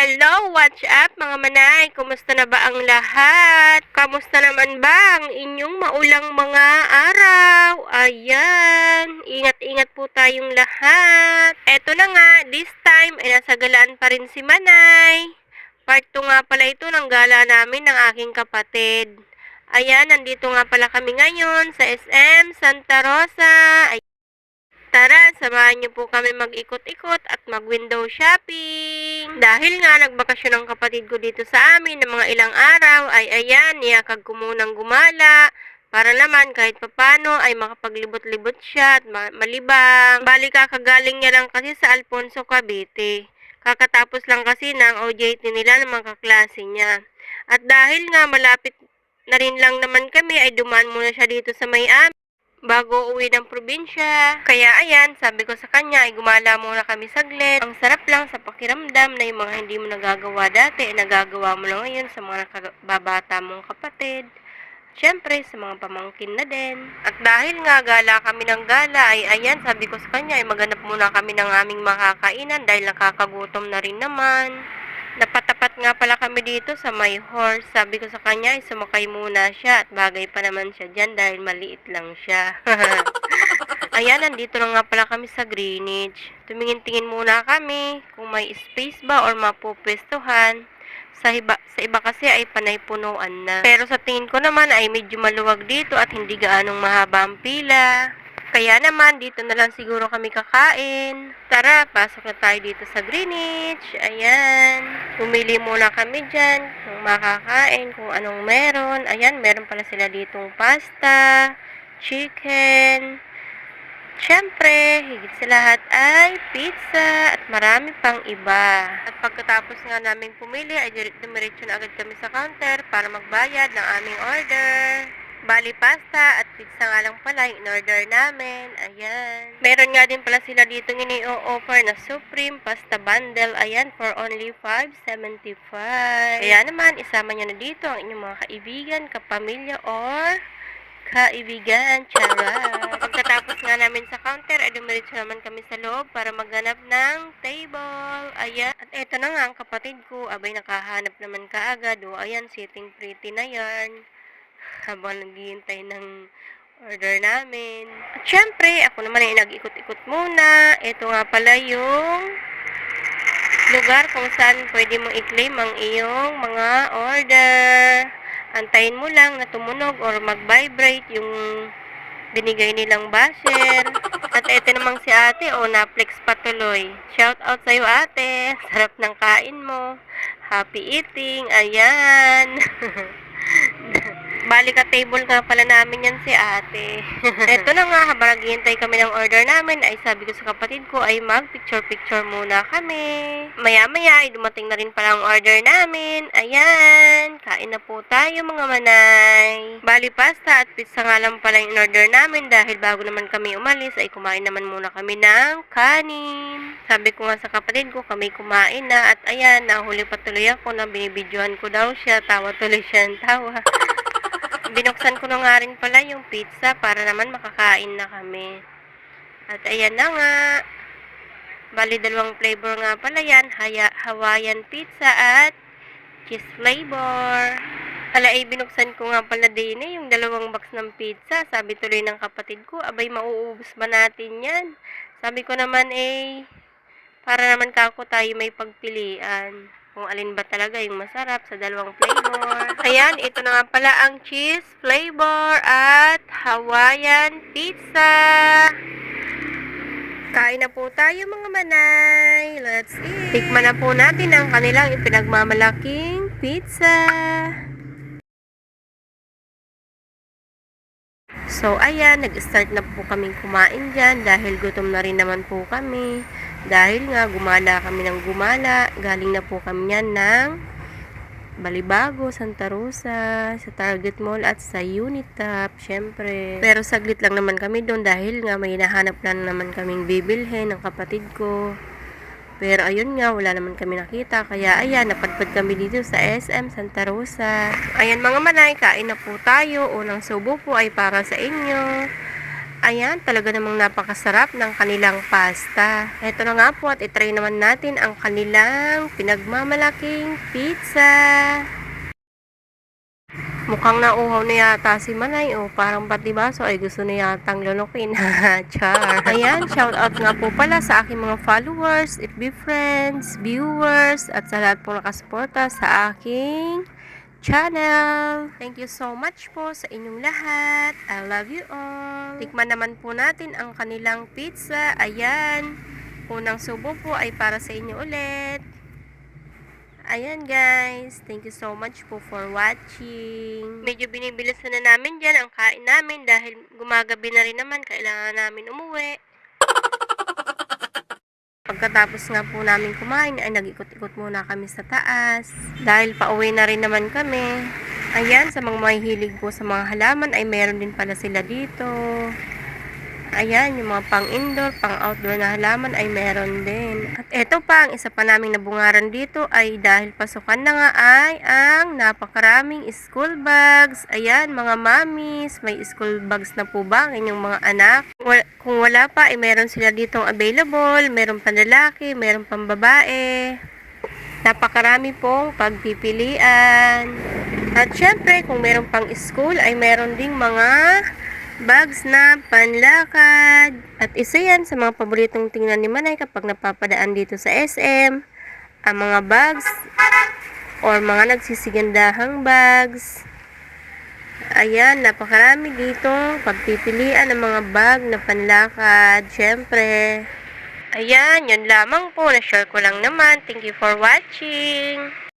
Hello, what's up mga manay? Kumusta na ba ang lahat? Kamusta naman ba ang inyong maulang mga araw? Ayan, ingat-ingat po tayong lahat. Eto na nga, this time ay nasa galaan pa rin si Manay. Part 2 nga pala ito ng gala namin ng aking kapatid. Ayan, nandito nga pala kami ngayon sa SM Santa Rosa. Tara, samahan niyo po kami mag-ikot-ikot at mag-window shopping. Dahil nga nagbakasyon ang kapatid ko dito sa amin ng mga ilang araw, ay ayan, niyakag ko munang gumala. Para naman kahit papano ay makapaglibot-libot siya at malibang. Bali kakagaling niya lang kasi sa Alfonso, Cavite. Kakatapos lang kasi ng OJT nila ng mga kaklase niya. At dahil nga malapit na rin lang naman kami, ay dumaan muna siya dito sa May-Ami bago uwi ng probinsya. Kaya ayan, sabi ko sa kanya ay gumala muna kami saglit. Ang sarap lang sa pakiramdam na yung mga hindi mo nagagawa dati ay nagagawa mo lang ngayon sa mga nakababata mong kapatid. Siyempre, sa mga pamangkin na din. At dahil nga gala kami ng gala ay ayan, sabi ko sa kanya ay maghanap muna kami ng aming makakainan dahil nakakagutom na rin naman. Napatapat nga pala kami dito sa may horse. Sabi ko sa kanya ay sumakay muna siya at bagay pa naman siya dyan dahil maliit lang siya. Ayan, nandito na nga pala kami sa Greenwich. Tumingin-tingin muna kami kung may space ba or mapupwestuhan. Sa iba kasi ay panay punuan na. Pero sa tingin ko naman ay medyo maluwag dito at hindi gaanong mahaba ang pila. Kaya naman, dito na lang siguro kami kakain. Tara, pasok na tayo dito sa Greenwich. Ayan. Pumili muna kami dyan kung makakain, kung anong meron. Ayan, meron pala sila ditong pasta, chicken. Siyempre, higit sa lahat ay pizza at marami pang iba. At pagkatapos nga namin pumili, ay dumiretso na agad kami sa counter para magbayad ng aming order. Bali pasta at pizza nga lang pala yung in-order namin. Ayan. Meron nga din pala sila dito ini-offer na Supreme Pasta Bundle. Ayan, for only $5.75. Kaya naman, isama nyo na dito ang inyong mga kaibigan, kapamilya, or kaibigan. Charot. Pagkatapos nga namin sa counter, ay dumiretso naman kami sa loob para maghanap ng table. Ayan. At eto na nga ang kapatid ko. Abay, nakahanap naman kaagad. O, ayan, sitting pretty na yarn. Habang naghihintay ng order namin. At syempre, ako naman ay nag-ikot-ikot muna. Ito nga pala yung lugar kung saan pwede mong i-claim ang iyong mga order. Antayin mo lang na tumunog or mag-vibrate yung binigay nilang basher. At ito namang si ate, na-flex patuloy. Shout out sa'yo ate. Sarap ng kain mo. Happy eating. Ayan. Bali ka table nga pala namin yan si ate. Eto na nga, habang naghihintay kami ng order namin, ay sabi ko sa kapatid ko ay mag-picture-picture muna kami. Maya-maya ay dumating na rin pala ang order namin. Ayan, kain na po tayo mga manay. Bali pasta at pizza nga lang pala yung order namin dahil bago naman kami umalis ay kumain naman muna kami ng kanin. Sabi ko nga sa kapatid ko, kami kumain na at ayan, nahuli pa tuloy ako na binibidyohan ko daw siya. Tawa tuloy siya ng tawa. Binuksan ko na nga rin pala yung pizza para naman makakain na kami. At ayan na nga. Bali, dalawang flavor nga pala yan. Hawaiian pizza at cheese flavor. Ay binuksan ko nga pala din yung dalawang box ng pizza. Sabi tuloy ng kapatid ko, abay, mauubos ba natin yan? Sabi ko naman para naman kako tayo may pagpilian. Kung alin ba talaga yung masarap sa dalawang flavor. Ayan, ito na nga pala ang cheese flavor at Hawaiian pizza. Kain na po tayo mga manay. Let's eat. Tikman na po natin ang kanilang ipinagmamalaking pizza. So, ayan, nag-start na po kaming kumain dyan dahil gutom na rin naman po kami. Dahil nga, gumala kami ng gumala. Galing na po kami yan ng Balibago, Santa Rosa, sa Target Mall at sa Unitap, syempre. Pero saglit lang naman kami doon dahil nga may nahanap lang naman kaming bibilhin ng kapatid ko. Pero ayun nga, wala naman kami nakita. Kaya ayan, napadpad kami dito sa SM Santa Rosa. Ayan mga manay, kain na po tayo. Unang subo po ay para sa inyo. Ayan, talaga namang napakasarap ng kanilang pasta. Ito na nga po at itry naman natin ang kanilang pinagmamalaking pizza. Mukhang nauhaw na yata si Manay o parang pati baso ay gusto na yatang lunukin. Char. Ayan, shout out nga po pala sa aking mga followers, FB friends, viewers, at sa lahat pong nakasuporta sa aking channel. Thank you so much po sa inyong lahat. I love you all. Tikman naman po natin ang kanilang pizza. Ayan. Unang subo po ay para sa inyo ulit. Ayan guys, thank you so much po for watching. Medyo binibilisan na namin dyan ang kain namin dahil gumagabi na rin naman, kailangan namin umuwi. Pagkatapos nga po namin kumain ay nag-ikot-ikot muna kami sa taas dahil pauwi na rin naman kami. Ayan, sa mga mahihilig po sa mga halaman ay meron din pala sila dito. Ayan, yung mga pang-indoor, pang-outdoor na halaman ay meron din. At eto pa, ang isa pa naming nabungaran dito ay dahil pasukan na nga ay ang napakaraming school bags. Ayan, mga mamis, may school bags na po ba ang inyong mga anak? Kung wala pa, ay meron sila ditong available, meron pang lalaki, meron pang babae. Napakarami pong pagpipilian. At syempre, kung meron pang school, ay meron ding mga bags na panlakad. At isa yan sa mga paboritong tingnan ni Manay kapag napapadaan dito sa SM. Ang mga bags or mga nagsisigandahang bags. Ayan, napakarami dito pagpipilian ng mga bag na panlakad. Syempre. Ayan, yun lamang po. Na-share ko lang naman. Thank you for watching.